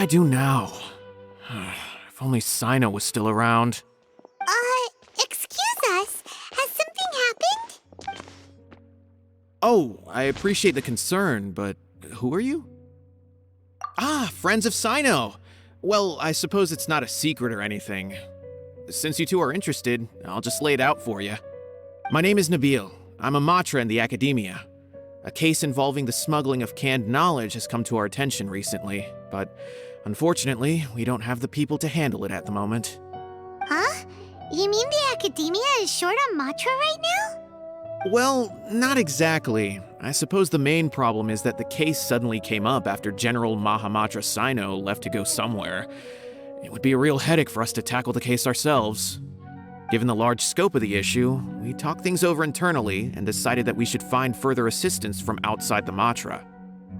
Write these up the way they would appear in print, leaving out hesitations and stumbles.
I do now? If only Cyno was still around. Excuse us. Has something happened? Oh, I appreciate the concern, but who are you? Ah, friends of Cyno. Well, I suppose it's not a secret or anything. Since you two are interested, I'll just lay it out for you. My name is Nabil. I'm a Matra in the Akademiya. A case involving the smuggling of canned knowledge has come to our attention recently, but unfortunately, we don't have the people to handle it at the moment. Huh? You mean the Akademiya is short on Matra right now? Well, not exactly. I suppose the main problem is that the case suddenly came up after General Mahamatra Cyno left to go somewhere. It would be a real headache for us to tackle the case ourselves. Given the large scope of the issue, we talked things over internally and decided that we should find further assistance from outside the Matra.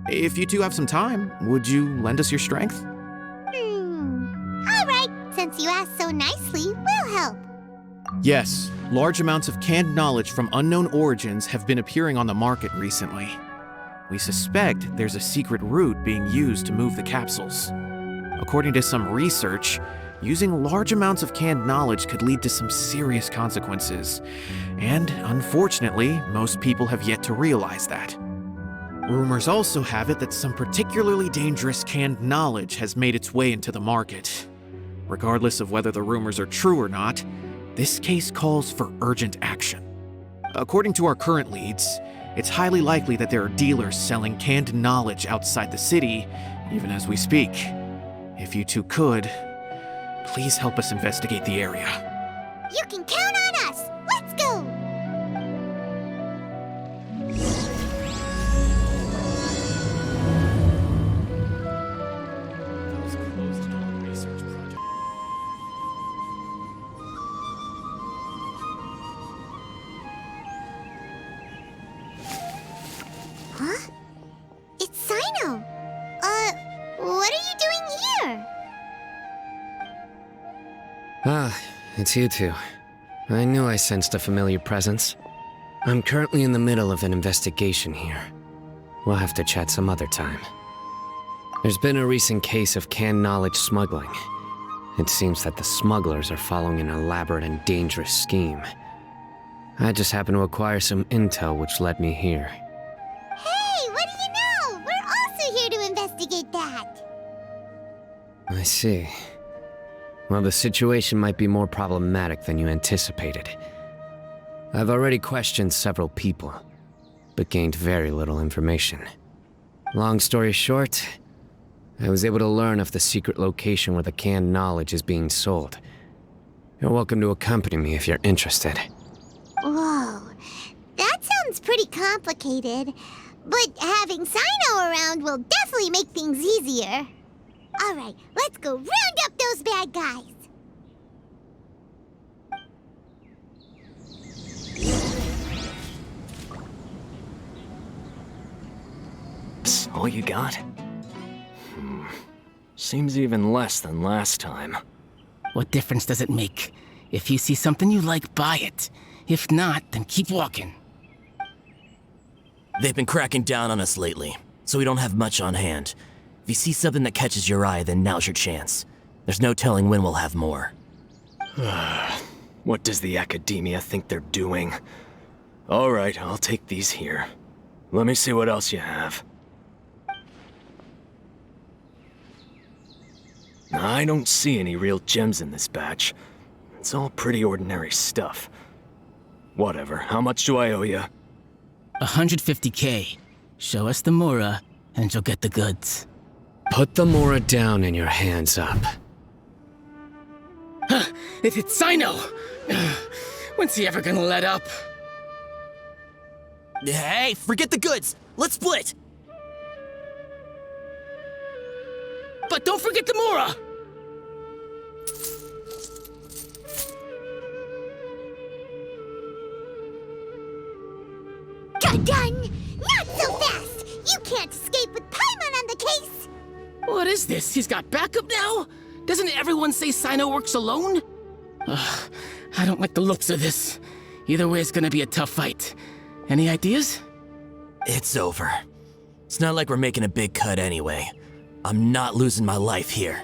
If you two have some time, would you lend us your strength? All right. Since you asked so nicely, we'll help. Yes, large amounts of canned knowledge from unknown origins have been appearing on the market recently. We suspect there's a secret route being used to move the capsules. According to some research, using large amounts of canned knowledge could lead to some serious consequences, and unfortunately, most people have yet to realize that. Rumors also have it that some particularly dangerous canned knowledge has made its way into the market. Regardless of whether the rumors are true or not, this case calls for urgent action. According to our current leads, it's highly likely that there are dealers selling canned knowledge outside the city, even as we speak. If you two could, please help us investigate the area. You can count on us. Let's go. Huh? It's Cyno. What are you doing here? Ah, it's you two. I knew I sensed a familiar presence. I'm currently in the middle of an investigation here. We'll have to chat some other time. There's been a recent case of canned knowledge smuggling. It seems that the smugglers are following an elaborate and dangerous scheme. I just happened to acquire some intel which led me here. Hey, what do you know? We're also here to investigate that. I see. Well, the situation might be more problematic than you anticipated. I've already questioned several people, but gained very little information. Long story short, I was able to learn of the secret location where the canned knowledge is being sold. You're welcome to accompany me if you're interested. Whoa, that sounds pretty complicated. But having Cyno around will definitely make things easier. All right, let's go round up those bad guys. That's all you got? Seems even less than last time. What difference does it make? If you see something you like, buy it. If not, then keep walking. They've been cracking down on us lately, so we don't have much on hand. If you see something that catches your eye, then now's your chance. There's no telling when we'll have more. What does the Akademiya think they're doing? All right, I'll take these here. Let me see what else you have. I don't see any real gems in this batch. It's all pretty ordinary stuff. Whatever, how much do I owe you? 150K. Show us the Mura, and you'll get the goods. Put the Mora down and your hands up. It's Cyno! When's he ever gonna let up? Hey, forget the goods! Let's split! But don't forget the Mura! Done! Not so fast! You can't escape with Paimon on the case! What is this? He's got backup now? Doesn't everyone say Cyno works alone? I don't like the looks of this. Either way, it's gonna be a tough fight. Any ideas? It's over. It's not like we're making a big cut anyway. I'm not losing my life here.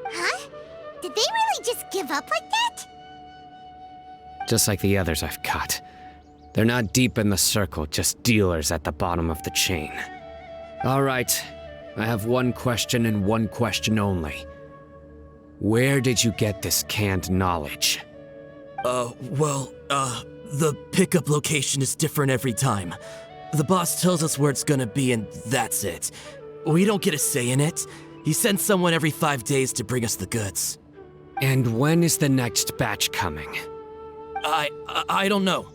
Huh? Did they really just give up like that? Just like the others I've caught. They're not deep in the circle, just dealers at the bottom of the chain. All right, I have one question and one question only. Where did you get this canned knowledge? The pickup location is different every time. The boss tells us where it's gonna be and that's it. We don't get a say in it. He sends someone every 5 days to bring us the goods. And when is the next batch coming? I don't know.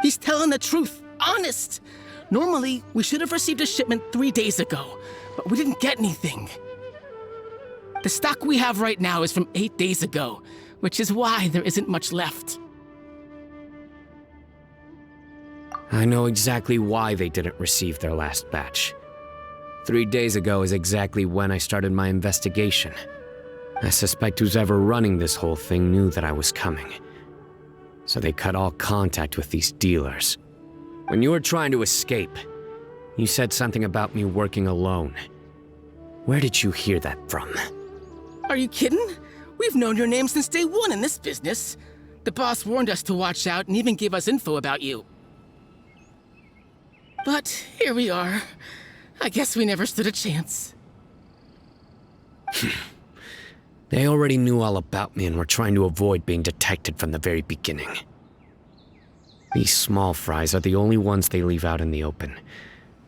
He's telling the truth, honest. Normally, we should have received a shipment 3 days ago, but we didn't get anything. The stock we have right now is from 8 days ago, which is why there isn't much left. I know exactly why they didn't receive their last batch. 3 days ago is exactly when I started my investigation. I suspect who's ever running this whole thing knew that I was coming. So they cut all contact with these dealers. When you were trying to escape, you said something about me working alone. Where did you hear that from? Are you kidding? We've known your name since day one in this business. The boss warned us to watch out and even gave us info about you. But here we are. I guess we never stood a chance. They already knew all about me and were trying to avoid being detected from the very beginning. These small fries are the only ones they leave out in the open.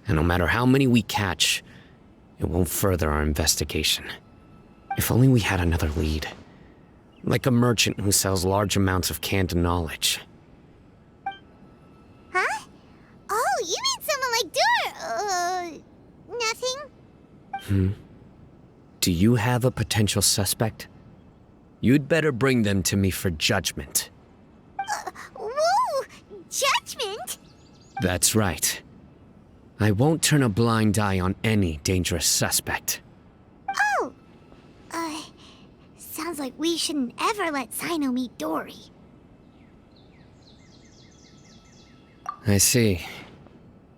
And no matter how many we catch, it won't further our investigation. If only we had another lead. Like a merchant who sells large amounts of canned knowledge. Huh? Oh, you mean someone like nothing? Do you have a potential suspect? You'd better bring them to me for judgment. Whoa! Judgment? That's right. I won't turn a blind eye on any dangerous suspect. Oh! Sounds like we shouldn't ever let Cyno meet Dory. I see.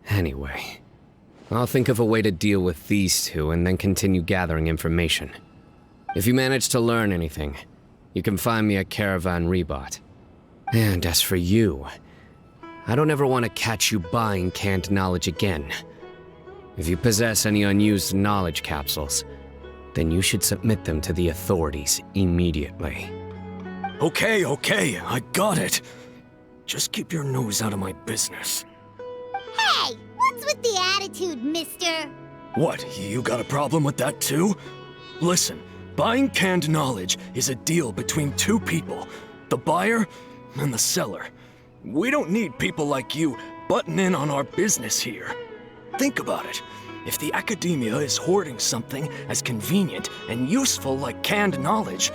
Anyway, I'll think of a way to deal with these two and then continue gathering information. If you manage to learn anything, you can find me at Caravan Rebot. And as for you, I don't ever want to catch you buying canned knowledge again. If you possess any unused knowledge capsules, then you should submit them to the authorities immediately. Okay, I got it. Just keep your nose out of my business. Hey! What's with the attitude, mister? What, you got a problem with that too? Listen, buying canned knowledge is a deal between two people, the buyer and the seller. We don't need people like you butting in on our business here. Think about it. If the Akademiya is hoarding something as convenient and useful like canned knowledge,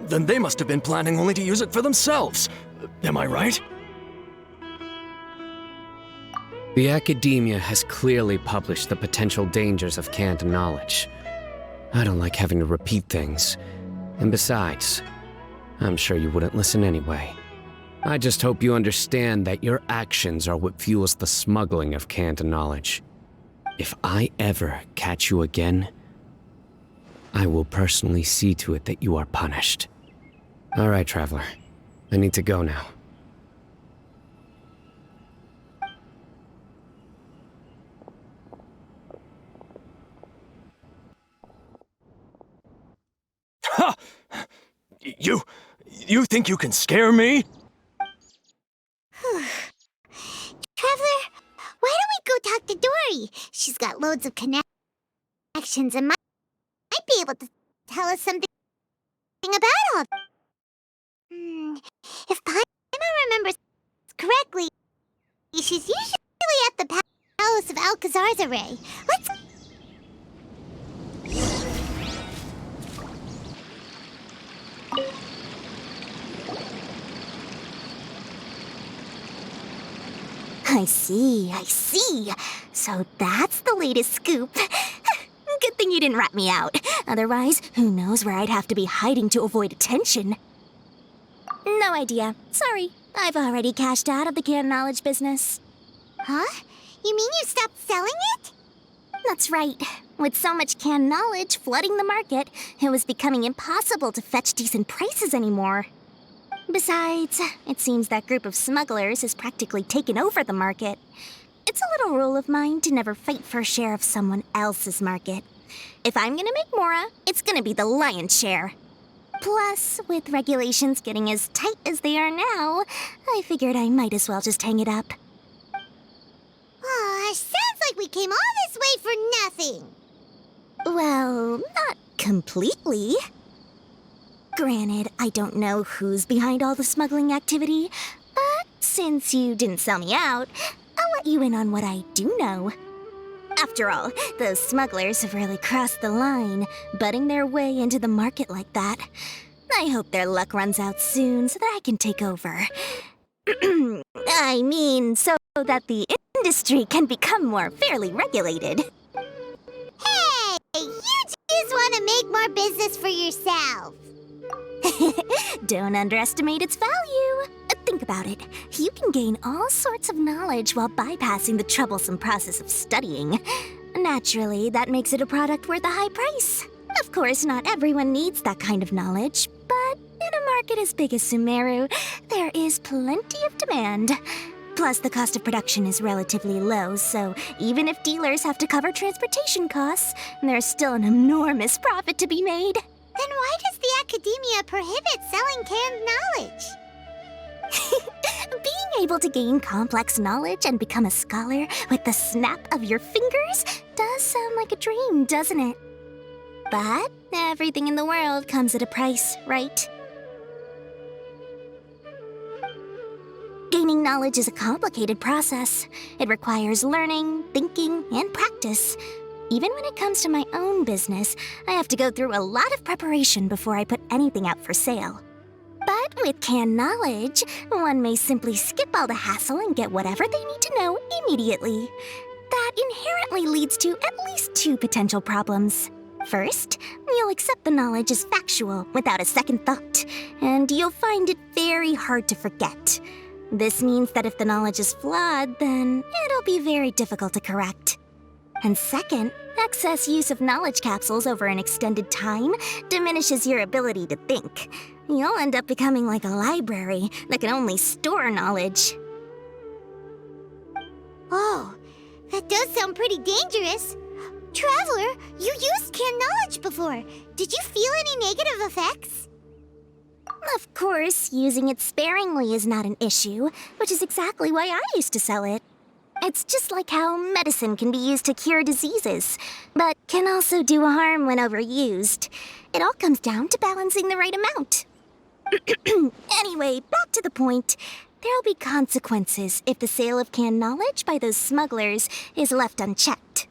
then they must have been planning only to use it for themselves. Am I right? The Akademiya has clearly published the potential dangers of canned knowledge. I don't like having to repeat things. And besides, I'm sure you wouldn't listen anyway. I just hope you understand that your actions are what fuels the smuggling of canned knowledge. If I ever catch you again, I will personally see to it that you are punished. All right, Traveler. I need to go now. Ha! You think you can scare me? Traveler, why don't we go talk to Dory? She's got loads of connections and might be able to tell us something about all. If Paimon remembers correctly, she's usually at the Palace of Alcazar's array. Let's... I see. So that's the latest scoop. Good thing you didn't rat me out. Otherwise, who knows where I'd have to be hiding to avoid attention. No idea. Sorry. I've already cashed out of the canned knowledge business. Huh? You mean you stopped selling it? That's right. With so much canned knowledge flooding the market, it was becoming impossible to fetch decent prices anymore. Besides, it seems that group of smugglers has practically taken over the market. It's a little rule of mine to never fight for a share of someone else's market. If I'm gonna make Mora, it's gonna be the lion's share. Plus, with regulations getting as tight as they are now, I figured I might as well just hang it up. Aw, sounds like we came all this way for nothing. Well, not completely. Granted, I don't know who's behind all the smuggling activity, but since you didn't sell me out, I'll let you in on what I do know. After all, those smugglers have really crossed the line, butting their way into the market like that. I hope their luck runs out soon so that I can take over. I mean, so that the industry can become more fairly regulated. Hey, you just want to make more business for yourself. Don't underestimate its value. Think about it. You can gain all sorts of knowledge while bypassing the troublesome process of studying. Naturally, that makes it a product worth a high price. Of course, not everyone needs that kind of knowledge, but in a market as big as Sumeru, there is plenty of demand. Plus, the cost of production is relatively low, so even if dealers have to cover transportation costs, there's still an enormous profit to be made. Then why does the Akademiya prohibit selling canned knowledge? Being able to gain complex knowledge and become a scholar with the snap of your fingers does sound like a dream, doesn't it? But everything in the world comes at a price, right? Gaining knowledge is a complicated process. It requires learning, thinking, and practice. Even when it comes to my own business, I have to go through a lot of preparation before I put anything out for sale. But with canned knowledge, one may simply skip all the hassle and get whatever they need to know immediately. That inherently leads to at least two potential problems. First, you'll accept the knowledge as factual without a second thought, and you'll find it very hard to forget. This means that if the knowledge is flawed, then it'll be very difficult to correct. And second, excess use of knowledge capsules over an extended time diminishes your ability to think. You'll end up becoming like a library that can only store knowledge. Oh, that does sound pretty dangerous. Traveler, you used canned knowledge before. Did you feel any negative effects? Of course, using it sparingly is not an issue, which is exactly why I used to sell it. It's just like how medicine can be used to cure diseases, but can also do harm when overused. It all comes down to balancing the right amount. Anyway, back to the point. There'll be consequences if the sale of canned knowledge by those smugglers is left unchecked.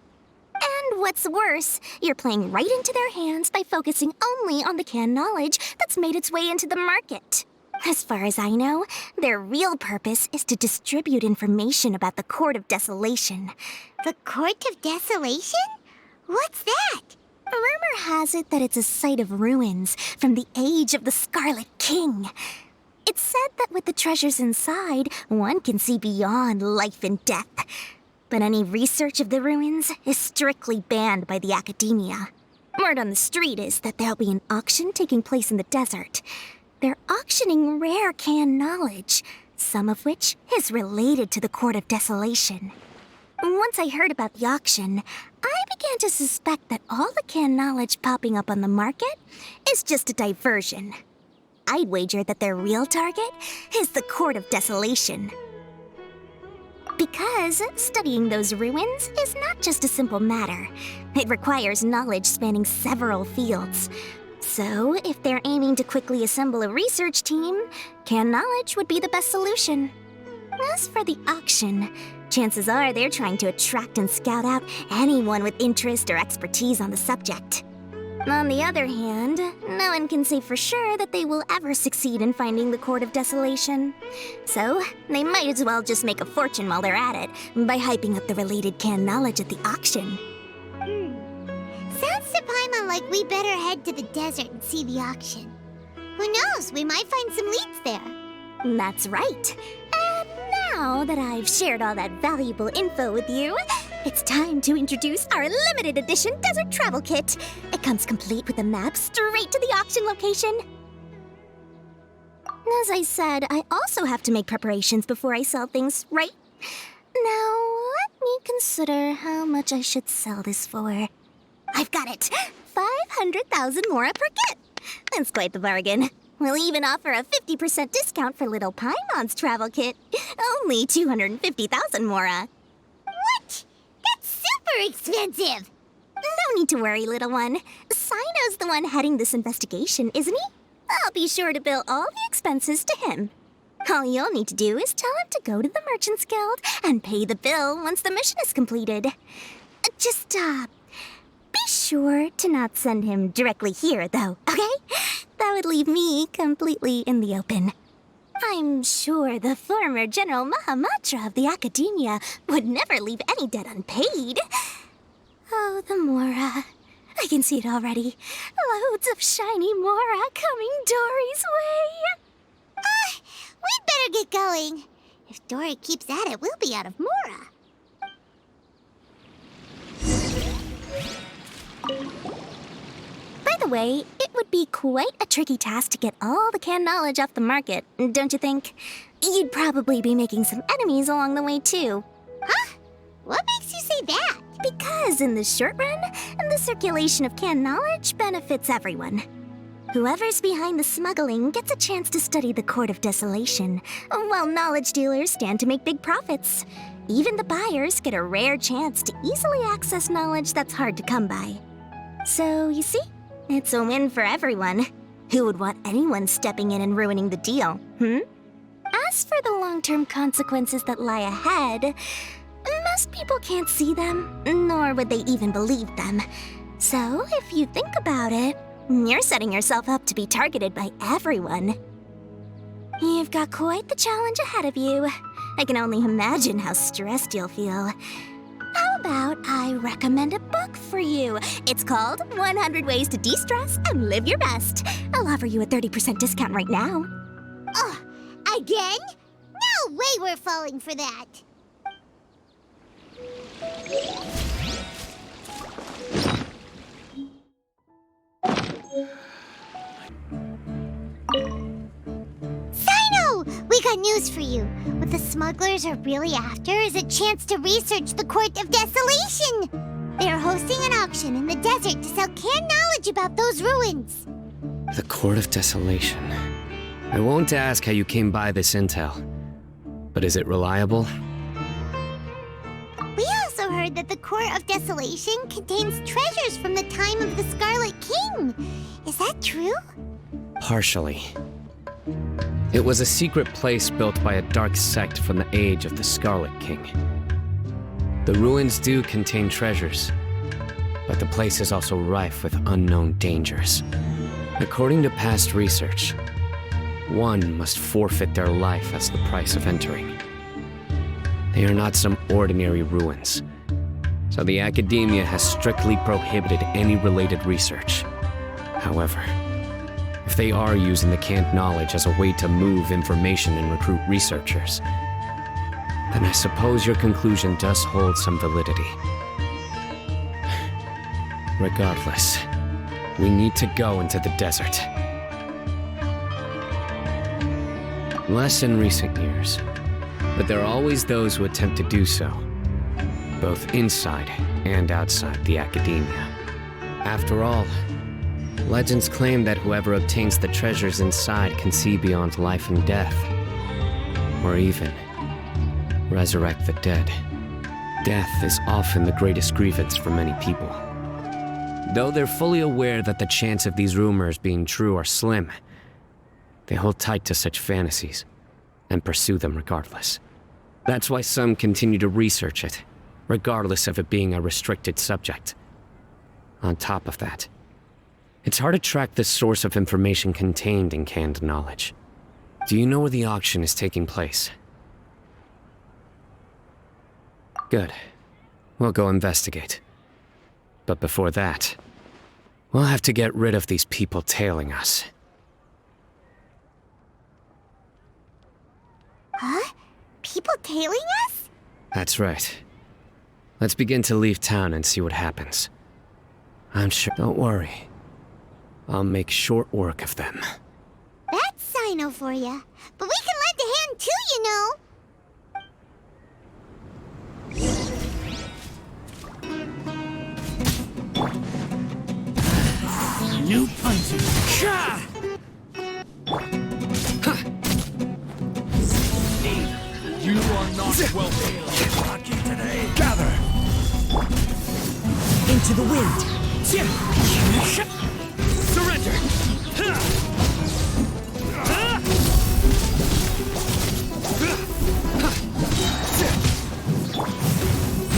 And what's worse, you're playing right into their hands by focusing only on the canned knowledge that's made its way into the market. As far as I know, their real purpose is to distribute information about the Court of Desolation. The Court of Desolation? What's that? Rumor has it that it's a site of ruins from the age of the Scarlet King. It's said that with the treasures inside, one can see beyond life and death. But any research of the ruins is strictly banned by the Akademiya. Word on the street is that there'll be an auction taking place in the desert. They're auctioning rare canned knowledge, some of which is related to the Court of Desolation. Once I heard about the auction, I began to suspect that all the canned knowledge popping up on the market is just a diversion. I'd wager that their real target is the Court of Desolation. Because studying those ruins is not just a simple matter. It requires knowledge spanning several fields. So, if they're aiming to quickly assemble a research team, canned knowledge would be the best solution. As for the auction, chances are they're trying to attract and scout out anyone with interest or expertise on the subject. On the other hand, no one can say for sure that they will ever succeed in finding the Court of Desolation. So, they might as well just make a fortune while they're at it by hyping up the related canned knowledge at the auction. Sounds to Paimon like we better head to the desert and see the auction. Who knows, we might find some leads there. That's right. And Now that I've shared all that valuable info with you, it's time to introduce our limited edition desert travel kit. It comes complete with a map straight to the auction location. As I said, I also have to make preparations before I sell things, right? Now, let me consider how much I should sell this for. I've got it! 500,000 mora per kit! That's quite the bargain. We'll even offer a 50% discount for Little Paimon's travel kit. Only 250,000 mora. What? That's super expensive! No need to worry, little one. Cyno's the one heading this investigation, isn't he? I'll be sure to bill all the expenses to him. All you'll need to do is tell him to go to the Merchants Guild and pay the bill once the mission is completed. Just, be sure to not send him directly here, though, okay? That would leave me completely in the open. I'm sure the former General Matra of the Akademiya would never leave any debt unpaid. Oh, the mora. I can see it already. Loads of shiny mora coming Dory's way. We'd better get going. If Dory keeps at it, we'll be out of mora. By the way, it would be quite a tricky task to get all the canned knowledge off the market, don't you think? You'd probably be making some enemies along the way, too. Huh? What makes you say that? Because in the short run, the circulation of canned knowledge benefits everyone. Whoever's behind the smuggling gets a chance to study the Court of Desolation, while knowledge dealers stand to make big profits. Even the buyers get a rare chance to easily access knowledge that's hard to come by. So, you see, it's a win for everyone. Who would want anyone stepping in and ruining the deal, As for the long-term consequences that lie ahead, most people can't see them, nor would they even believe them. So, if you think about it, you're setting yourself up to be targeted by everyone. You've got quite the challenge ahead of you. I can only imagine how stressed you'll feel. How about I recommend a book for you? It's called 100 Ways to De-Stress and Live Your Best. I'll offer you a 30% discount right now. Oh, again? No way we're falling for that. Cyno! We got news for you. What the smugglers are really after is a chance to research the Court of Desolation. They are hosting an auction in the desert to sell canned knowledge about those ruins. The Court of Desolation. I won't ask how you came by this intel, but is it reliable? We also heard that the Court of Desolation contains treasures from the time of the Scarlet King. Is that true? Partially. It was a secret place built by a dark sect from the age of the Scarlet King. The ruins do contain treasures, but the place is also rife with unknown dangers. According to past research, one must forfeit their life as the price of entering. They are not some ordinary ruins, so the Akademiya has strictly prohibited any related research. However, if they are using the canned knowledge as a way to move information and recruit researchers, then I suppose your conclusion does hold some validity. Regardless, we need to go into the desert. Less in recent years, but there are always those who attempt to do so, both inside and outside the Akademiya. After all, legends claim that whoever obtains the treasures inside can see beyond life and death, or even resurrect the dead. Death is often the greatest grievance for many people. Though they're fully aware that the chance of these rumors being true are slim, they hold tight to such fantasies and pursue them regardless. That's why some continue to research it, regardless of it being a restricted subject. On top of that, it's hard to track the source of information contained in canned knowledge. Do you know where the auction is taking place? Good. We'll go investigate. But before that, we'll have to get rid of these people tailing us. Huh? people tailing us? That's right. Let's begin to leave town and see what happens. I'm sure. Don't worry. I'll make short work of them. That's Cyno for ya. But we can lend a hand too, you know. New punches. You are not welcome today. Gather! Into the wind. Surrender!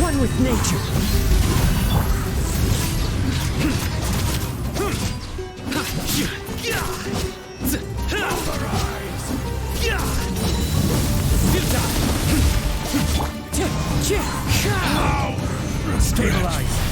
One with nature. Stabilize!